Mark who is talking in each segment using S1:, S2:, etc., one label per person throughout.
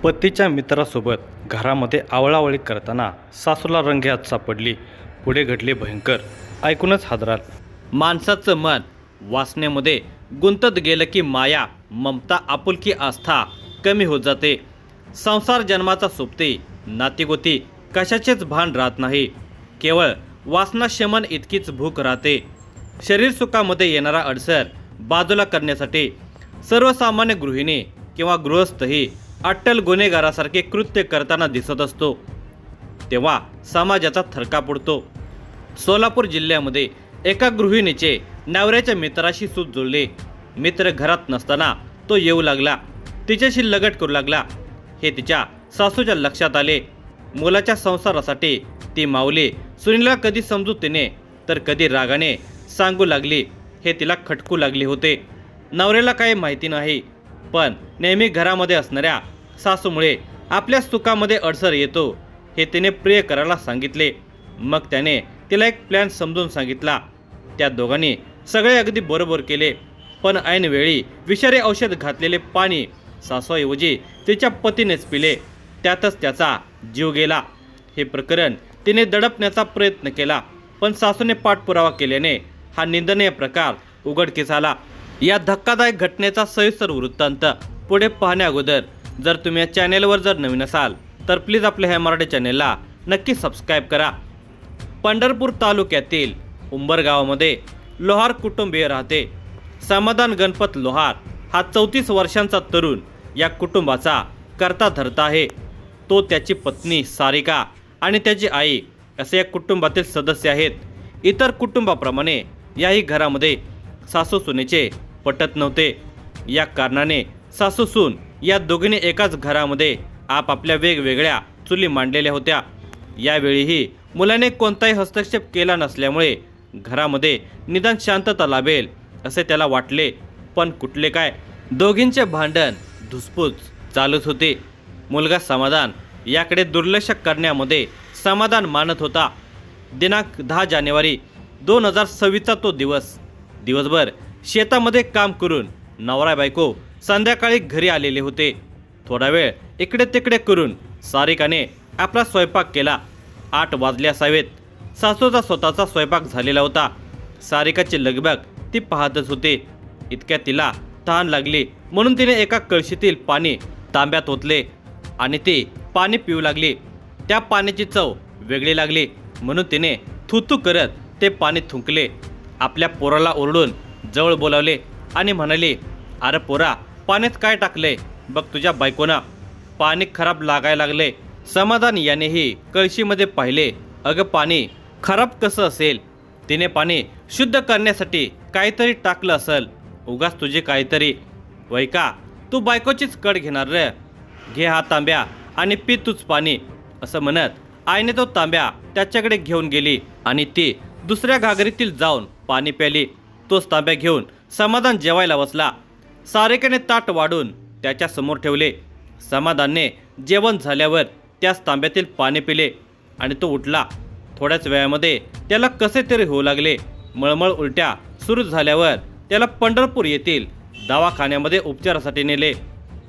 S1: पतीच्या मित्रासोबत घरामध्ये आवळावळी करताना सासूला रंगेहात सापडली. पुढे घडले भयंकर. ऐकूनच हादराल. माणसाचं मन वासनेमध्ये गुंतत गेलं की माया, ममता, आपुलकी, आस्था कमी होत जाते. संसार जन्माचा सोबते, नातीगोती कशाचेच भान राहत नाही. केवळ वासना शमन इतकीच भूक राहते. शरीर सुखामध्ये येणारा अडसर बाजूला करण्यासाठी सर्वसामान्य गृहिणी किंवा गृहस्थही अट्टल गुन्हेगारासारखे कृत्य करताना दिसत असतो. तेव्हा समाजाचा थरकाप उडतो. सोलापूर जिल्ह्यामध्ये एका गृहिणीचे नवऱ्याच्या मित्राशी सूत जुळले. मित्र घरात नसताना तो येऊ लागला, तिच्याशी लगट करू लागला. हे तिच्या सासूच्या लक्षात आले. मुलाच्या संसारासाठी ती माऊली सुनीलला कधी समजुतीने तर कधी रागाने सांगू लागली. हे तिला खटकू लागले होते. नवऱ्याला काही माहिती नाही, पण नेहमी घरामध्ये असणाऱ्या सासूमुळे आपल्या सुखामध्ये अडसर येतो हे तिने प्रिय करायला सांगितले. मग त्याने तिला एक प्लॅन समजून सांगितला. त्या दोघांनी सगळे अगदी बरोबर केले, पण ऐनवेळी विषारी औषध घातलेले पाणी सासूऐवजी तिच्या पतीनेच पिले. त्यातच त्याचा जीव गेला. हे प्रकरण तिने दडपण्याचा प्रयत्न केला, पण सासूने पाठपुरावा केल्याने हा निंदनीय प्रकार उघडकीस आला. या धक्कादायक घटनेचा सविस्तर वृत्तांत पुढे पाहण्या अगोदर जर तुम्ही या चॅनेलवर जर नवीन असाल तर प्लीज आपल्या ह्या मराठी चॅनेलला नक्की सबस्क्राईब करा. पंढरपूर तालुक्यातील उंबरगावामध्ये लोहार कुटुंबीय राहते. समाधान गणपत लोहार हा 34 वर्षांचा तरुण या कुटुंबाचा करता धरता आहे. तो, त्याची पत्नी सारिका आणि त्याची आई असे या कुटुंबातील सदस्य आहेत. इतर कुटुंबाप्रमाणे याही घरामध्ये सासू सुनेचे पटत नव्हते. या कारणाने सासू सून या दोघींनी एकाच घरामध्ये आपापल्या वेगवेगळ्या चुली मांडलेल्या होत्या. यावेळीही मुलाने कोणताही हस्तक्षेप केला नसल्यामुळे घरामध्ये निदान शांतता लाभेल असे त्याला वाटले, पण कुठले काय. दोघींचे भांडण धुसफूस चालूच होते. मुलगा समाधान याकडे दुर्लक्ष करण्यामध्ये समाधान मानत होता. दिनांक 10 जानेवारी 2026चा तो दिवसभर शेतामध्ये काम करून नवरा बायको संध्याकाळी घरी आलेले होते. थोडा वेळ इकडे तिकडे करून सारिकाने आपला स्वयंपाक केला. 8 वाजले असावेत. सासूचा स्वतःचा स्वयंपाक झालेला होता. सारिकाची लगबग ती पाहतच होते. इतक्यात तिला तहान लागली, म्हणून तिने एका कळशीतील पाणी तांब्यात ओतले आणि ती पाणी पिऊ लागली. त्या पाण्याची चव वेगळी लागली, म्हणून तिने थुतू करत ते पाणी थुंकले. आपल्या पोराला ओरडून जवळ बोलावले आणि म्हणाली, अरे पोरा, पाण्यात काय टाकले बघ तुझ्या बायकोना. पाणी खराब लागायला लागले. समाधान यानेही कळशीमध्ये पाहिले. अगं, पाणी खराब कसं असेल? तिने पाणी शुद्ध करण्यासाठी काहीतरी टाकलं असेल. उगाच तुझे काहीतरी. वैका, तू बायकोचीच कड घेणार रे. घे हा तांब्या आणि पी तूच पाणी, असं म्हणत आईने तो तांब्या त्याच्याकडे घेऊन गेली आणि ती दुसऱ्या घागरीतील जाऊन पाणी प्याली. तोच तांब्या घेऊन समाधान जेवायला बसला. सारिकेने ताट वाढून त्याच्या समोर ठेवले. समाधानने जेवण झाल्यावर त्याच तांब्यातील पाणी पिले आणि तो उठला. थोड्याच वेळामध्ये त्याला कसे तरी होऊ लागले. मळमळ उलट्या सुरू झाल्यावर त्याला पंढरपूर येथील दवाखान्यामध्ये उपचारासाठी नेले.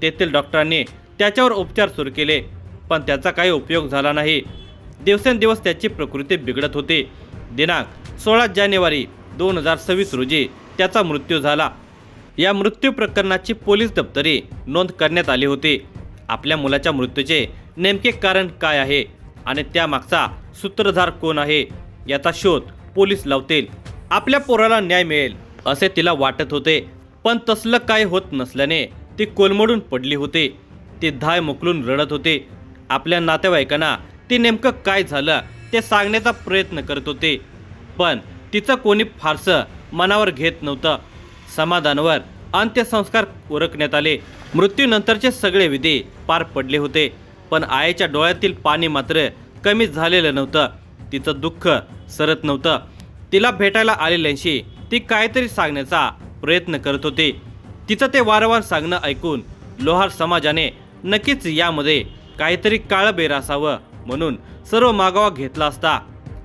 S1: तेथील डॉक्टरांनी त्याच्यावर उपचार सुरू केले, पण त्याचा काही उपयोग झाला नाही. दिवसेंदिवस त्याची प्रकृती बिघडत होती. दिनांक 16 जानेवारी 2026 रोजी त्याचा मृत्यू झाला. या मृत्यू प्रकरणाची पोलीस दप्तरी नोंद करण्यात आली होती. आपल्या मुलाच्या मृत्यूचे नेमके कारण काय आहे आणि त्यामागचा सूत्रधार कोण आहे याचा शोध पोलीस लावतील. आपल्या पोराला न्याय मिळेल असे तिला वाटत होते, पण तसलं काय होत नसल्याने ती कोलमडून पडली होती. ती धाय मोकलून रडत होती. आपल्या नातेवाईकांना ती नेमकं काय झालं ते सांगण्याचा प्रयत्न करत होते, पण तिचं कोणी फारसं मनावर घेत नव्हतं. समाधानावर अंत्यसंस्कार उरकण्यात आले. मृत्यूनंतरचे सगळे विधी पार पडले होते, पण आईच्या डोळ्यातील पाणी मात्र कमी झालेलं नव्हतं. तिचं दुःख सरत नव्हतं. तिला भेटायला आलेल्यांशी ती काहीतरी सांगण्याचा प्रयत्न करत होती. तिचं ते वारंवार सांगणं ऐकून लोहार समाजाने नक्कीच यामध्ये काहीतरी काळबेर असावं म्हणून सर्व मागोवा घेतला असता.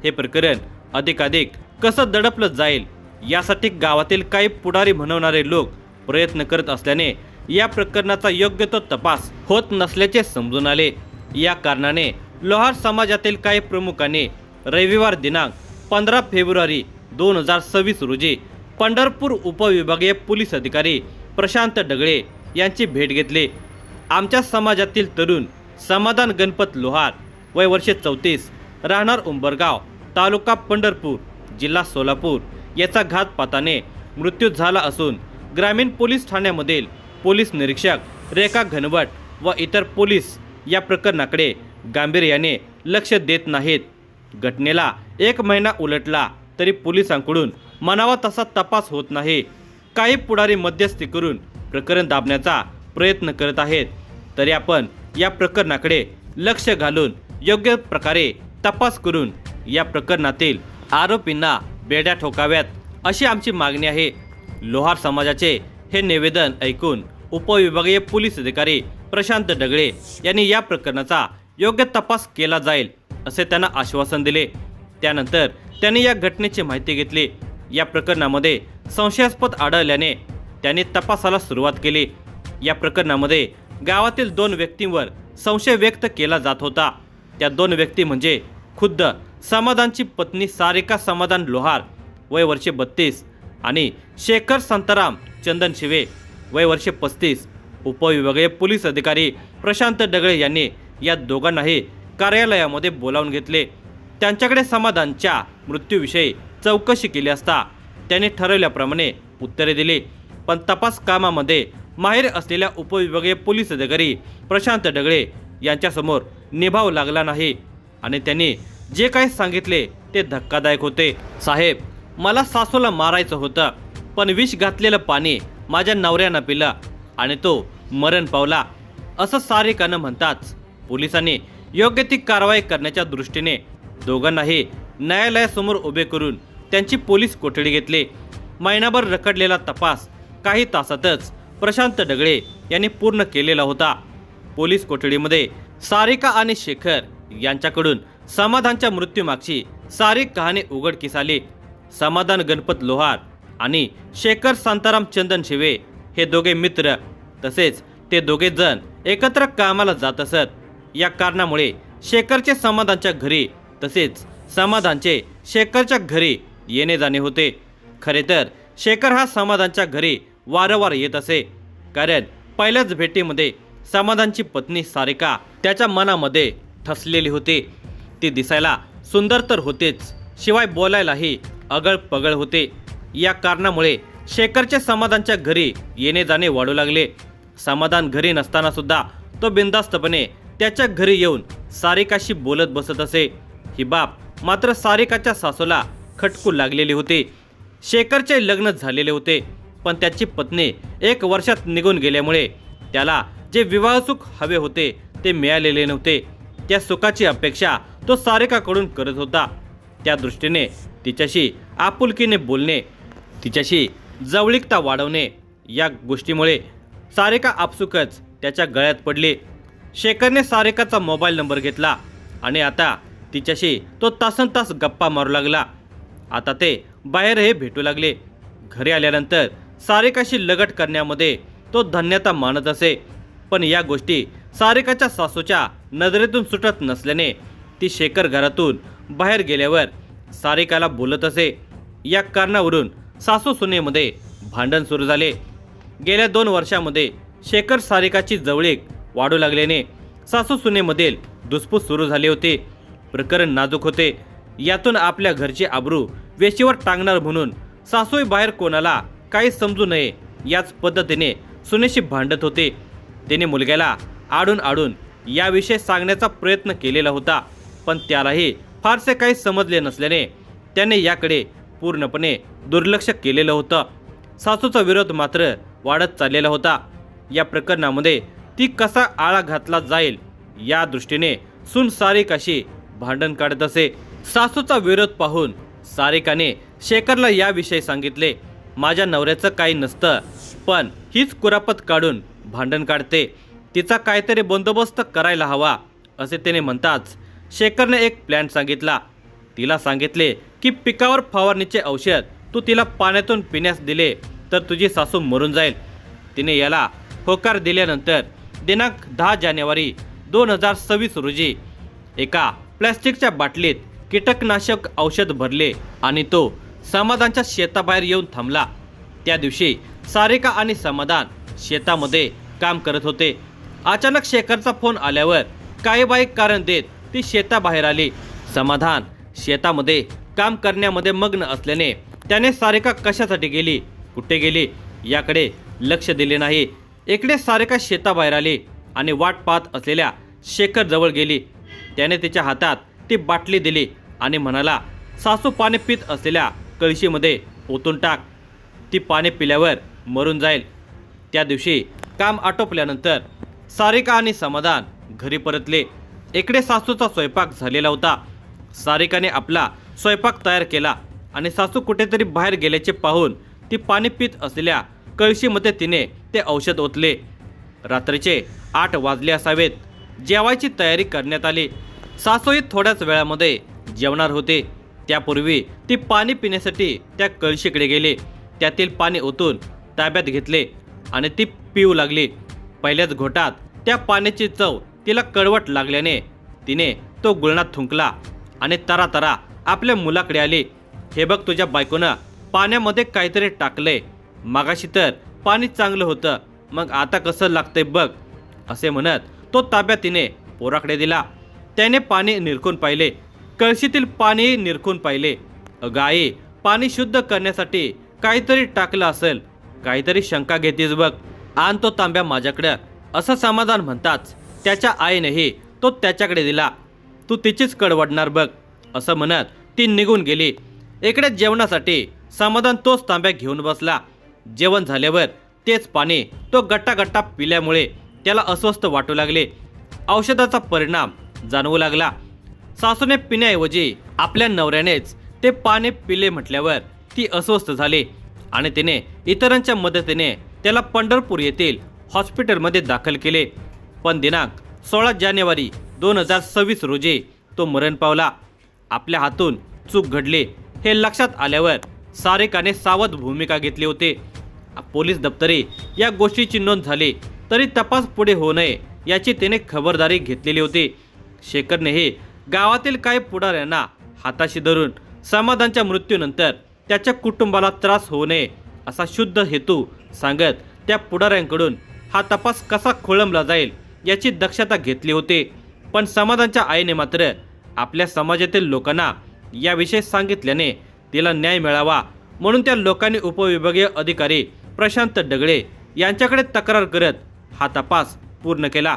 S1: हे प्रकरण अधिकाधिक कसं दडपलं जाईल यासाठी गावातील काही पुढारी म्हणवणारे लोक प्रयत्न करत असल्याने या प्रकरणाचा योग्य तो तपास होत नसल्याचे समजून आले। या कारणाने लोहार समाजातील काही प्रमुखांनी रविवार दिनांक 15 फेब्रुवारी 2026 रोजी पंढरपूर उपविभागीय पोलीस अधिकारी प्रशांत डगळे यांची भेट घेतली। आमच्या समाजातील तरुण समाधान गणपत लोहार वय वर्ष 34 राहणार उंबरगाव तालुका पंढरपूर जिल्हा सोलापूर याचा घातपाताने मृत्यू झाला असून ग्रामीण पोलीस ठाण्यामधील पोलीस निरीक्षक रेखा घनवट व इतर पोलीस या प्रकरणाकडे गांभीर्याने लक्ष देत नाहीत। घटनेला 1 महिना उलटला तरी पोलिसांकडून मनावा तसा तपास होत नाही। काही पुढारी मध्यस्थी करून प्रकरण दाबण्याचा प्रयत्न करत आहेत, तरी आपण या प्रकरणाकडे लक्ष घालून योग्य प्रकारे तपास करून या प्रकरणातील आरोपींना बेड्या ठोकाव्यात अशी आमची मागणी आहे। लोहार समाजाचे हे निवेदन ऐकून उपविभागीय पोलीस अधिकारी प्रशांत डगळे यांनी या प्रकरणाचा योग्य तपास केला जाईल असे त्यांना आश्वासन दिले। त्यानंतर त्यांनी या घटनेची माहिती घेतली। या प्रकरणामध्ये संशयास्पद आढळल्याने त्यांनी तपासाला सुरुवात केली। या प्रकरणामध्ये गावातील 2 व्यक्तींवर संशय व्यक्त केला जात होता। त्या 2 व्यक्ती म्हणजे खुद्द समाधानची पत्नी सारिका समाधान लोहार वय वर्ष 32 आणि शेखर शांताराम चंदन शिवे वय वर्ष 35। उपविभागीय पोलीस अधिकारी प्रशांत डगळे यांनी या दोघांनाही कार्यालयामध्ये बोलावून घेतले। त्यांच्याकडे समाधानच्या मृत्यूविषयी चौकशी केली असता त्यांनी ठरवल्याप्रमाणे उत्तरे दिली, पण तपास कामामध्ये माहिर असलेल्या उपविभागीय पोलीस अधिकारी प्रशांत डगळे यांच्यासमोर निभाव लागला नाही आणि त्यांनी जे काही सांगितले ते धक्कादायक होते। साहेब, मला सासूला मारायचं होतं, पण विष घातलेलं पाणी माझ्या नवऱ्यानं पिलं आणि तो मरण पावला असं सारिकानं म्हणताच पोलिसांनी योग्य ती कारवाई करण्याच्या दृष्टीने दोघांनाही न्यायालयासमोर उभे करून त्यांची पोलीस कोठडी घेतली। महिनाभर रखडलेला तपास काही तासातच प्रशांत डगळे यांनी पूर्ण केलेला होता। पोलीस कोठडीमध्ये सारिका आणि शेखर यांच्याकडून समाधानच्या मृत्यूमागची सारी कहाणी उघडकीस आली। समाधान गणपत लोहार आणि शेखर शांताराम चंदन शिवे हे दोघे मित्र, तसेच ते दोघे जण एकत्र कामाला जात असत। या कारणामुळे शेखरचे समाधानच्या घरी तसेच समाधानचे शेखरच्या घरी येणे जाणे होते। खरे तर शेखर हा समाधानच्या घरी वारंवार येत असे, कारण पहिल्याच भेटीमध्ये समाधानची पत्नी सारिका त्याच्या मनामध्ये ठसलेली होती। ती दिसायला सुंदर तर होतेच, शिवाय बोलायलाही अगळ पगळ होते। या कारणामुळे शेखरचे समाधानच्या घरी येणे जाणे वाढू लागले। समाधान घरी नसताना सुद्धा तो बिनधास्तपणे त्याच्या घरी येऊन सारिकाशी बोलत बसत असे। ही बाब मात्र सारिकाच्या सासूला खटकू लागलेली होती। शेखरचे लग्न झालेले होते, पण त्याची पत्नी 1 वर्षात निघून गेल्यामुळे त्याला जे विवाहसुख हवे होते ते मिळालेले नव्हते। त्या सुखाची अपेक्षा तो सारिकाकडून करत होता। त्या दृष्टीने तिच्याशी आपुलकीने बोलणे, तिच्याशी जवळीकता वाढवणे या गोष्टीमुळे सारिका आपसुकच त्याच्या गळ्यात पडली। शेखरने सारिकाचा मोबाईल नंबर घेतला आणि आता तिच्याशी तो तासनतास गप्पा मारू लागला। आता ते बाहेरही भेटू लागले। घरी आल्यानंतर सारिकाशी लगट करण्यामध्ये तो धन्यता मानत असे, पण या गोष्टी सारिकाच्या सासूच्या नजरेतून सुटत नसल्याने ती शेखर घरातून बाहेर गेल्यावर सारिकाला बोलत असे। या कारणावरून सासू सुनेमध्ये भांडण सुरू झाले। गेल्या 2 वर्षांमध्ये शेखर सारिकाची जवळीक वाढू लागल्याने सासू सुनेमधील धुसफूस सुरू झाली होती। प्रकरण नाजूक होते। यातून आपल्या घरची आबरू वेशीवर टांगणार म्हणून सासूही बाहेर कोणाला काही समजू नये याच पद्धतीने सुनेशी भांडत होते। तिने मुलग्याला आडून याविषयी सांगण्याचा प्रयत्न केलेला होता, पण त्यालाही फारसे काही समजले नसल्याने त्याने याकडे पूर्णपणे दुर्लक्ष केलेलं होतं। सासूचा विरोध मात्र वाढत चाललेला होता। या प्रकरणामध्ये ती कसा आळा घातला जाईल या दृष्टीने सून सारिकाशी भांडण काढत असे। सासूचा विरोध पाहून सारिकाने शेखरला याविषयी सांगितले, माझ्या नवऱ्याचं काही नसतं, पण हीच कुरापत काढून भांडण काढते, तिचा काहीतरी बंदोबस्त करायला हवा असे त्याने म्हणताच शेखरने एक प्लॅन सांगितला। तिला सांगितले की पिकावर फवारणीचे औषध तू तिला पाण्यातून पिण्यास दिले तर तुझी सासू मरून जाईल। तिने याला होकार दिल्यानंतर दिनांक 10 जानेवारी 2026 रोजी एका प्लॅस्टिकच्या बाटलीत कीटकनाशक औषध भरले आणि तो समाधानच्या शेताबाहेर येऊन थांबला। त्या दिवशी सारिका आणि समाधान शेतामध्ये काम करत होते। अचानक शेखरचा फोन आल्यावर काही बाईक कारण देत ती शेताबाहेर आली। समाधान शेतामध्ये काम करण्यामध्ये मग्न असल्याने त्याने सारिका कशासाठी गेली, कुठे गेली याकडे लक्ष दिले नाही। इकडे सारिका शेताबाहेर आली आणि वाट पाहत असलेल्या शेखर जवळ गेली। त्याने तिच्या हातात ती बाटली दिली आणि म्हणाला, सासू पाणी पित असलेल्या कळशीमध्ये ओतून टाक, ती पाणी पिल्यावर मरून जाईल। त्या दिवशी काम आटोपल्यानंतर सारिका आणि समाधान घरी परतले। इकडे सासूचा स्वयंपाक झालेला होता। सारिकाने आपला स्वयंपाक तयार केला आणि सासू कुठेतरी बाहेर गेल्याचे पाहून ती पाणी पित असलेल्या कळशीमध्ये तिने ते औषध ओतले। रात्रीचे 8 वाजले असावेत। जेवायची तयारी करण्यात आली। सासूही थोड्याच वेळामध्ये जेवणार होते। त्यापूर्वी ती पाणी पिण्यासाठी त्या कळशीकडे गेली। त्यातील पाणी ओतून ताब्यात घेतले आणि ती पिऊ लागली। पहिल्याच घोटात त्या पाण्याची चव तिला कडवट लागल्याने तिने तो गुळणात थुंकला आणि तरातरा आपल्या मुलाकडे आली। हे बघ, तुझ्या बायकोनं पाण्यामध्ये काहीतरी टाकलंय, मागाशी तर पाणी चांगलं होतं, मग आता कसं लागतंय बघ, असे म्हणत तो ताब्यात तिने पोराकडे दिला। त्याने पाणी निरखून पाहिले, कळशीतील पाणी निरखून पाहिले। अगं आई, पाणी शुद्ध करण्यासाठी काहीतरी टाकलं असेल, काहीतरी शंका घेतीस बघ, आण तो तांब्या माझ्याकडं, असं समाधान म्हणताच त्याच्या आईनेही तो त्याच्याकडे दिला। तू तिचीच कडवडणार बघ, असं म्हणत ती निघून गेली। इकडे जेवणासाठी समाधान तोच तांब्या घेऊन बसला। जेवण झाल्यावर तेच पाणी तो गट्टा पिल्यामुळे त्याला अस्वस्थ वाटू लागले। औषधाचा परिणाम जाणवू लागला। सासूने पिण्याऐवजी आपल्या नवऱ्यानेच ते पाणी पिले म्हटल्यावर ती अस्वस्थ झाली आणि तिने इतरांच्या मदतीने त्याला पंढरपूर येथील हॉस्पिटलमध्ये दाखल केले। पण दिनांक 16 जानेवारी 2026 रोजी तो मरण पावला। आपल्या हातून चूक घडली हे लक्षात आल्यावर सारिकाने सावध भूमिका घेतली होती। पोलीस दप्तरी या गोष्टीची नोंद झाली तरी तपास पुढे होऊ नये याची तिने खबरदारी घेतलेली होती। शेखरनेही गावातील काही पुढाऱ्यांना हाताशी धरून समाधानच्या मृत्यूनंतर त्याच्या कुटुंबाला त्रास होऊ नये असा शुद्ध हेतू सांगत त्या पुढाऱ्यांकडून हा तपास कसा खोळंबला जाईल याची दक्षता घेतली होती। पण समाधानच्या आईने मात्र आपल्या समाजातील लोकांना याविषयी सांगितल्याने तिला न्याय मिळावा म्हणून त्या लोकांनी उपविभागीय अधिकारी प्रशांत दगडे यांच्याकडे तक्रार करत हा तपास पूर्ण केला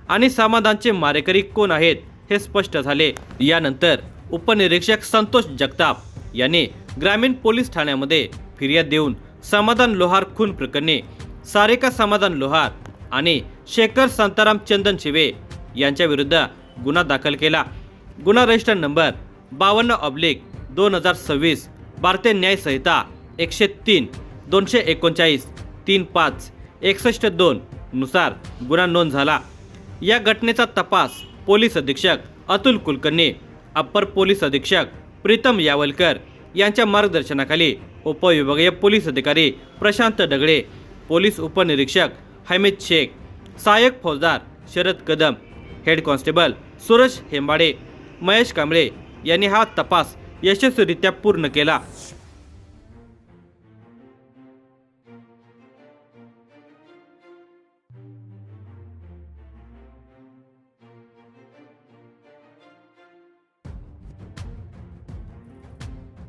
S1: आणि समाधानचे मारेकरी कोण आहेत हे स्पष्ट झाले। यानंतर उपनिरीक्षक संतोष जगताप यांनी ग्रामीण पोलीस ठाण्यामध्ये फिर्याद देऊन समाधान लोहार खून प्रकरणी सारिका समाधान लोहार आणि शेखर शांताराम चंदन शिवे यांच्या विरुद्ध गुन्हा दाखल केला। गुन्हा रजिस्टर नंबर 52/2026 भारतीय न्याय संहिता 103 239 35 61 नुसार गुन्हा नोंद झाला। या घटनेचा तपास पोलीस अधीक्षक अतुल कुलकर्णी, अप्पर पोलीस अधीक्षक प्रीतम यावलकर यांच्या मार्गदर्शनाखाली उपविभागीय पोलीस अधिकारी प्रशांत दगडे, पोलीस उपनिरीक्षक हमीद शेख, सहाय्यक फौजदार शरद कदम, हेड कॉन्स्टेबल सूरज हेंबाडे, महेश कांबळे यांनी हा तपास यशस्वीरित्या पूर्ण केला।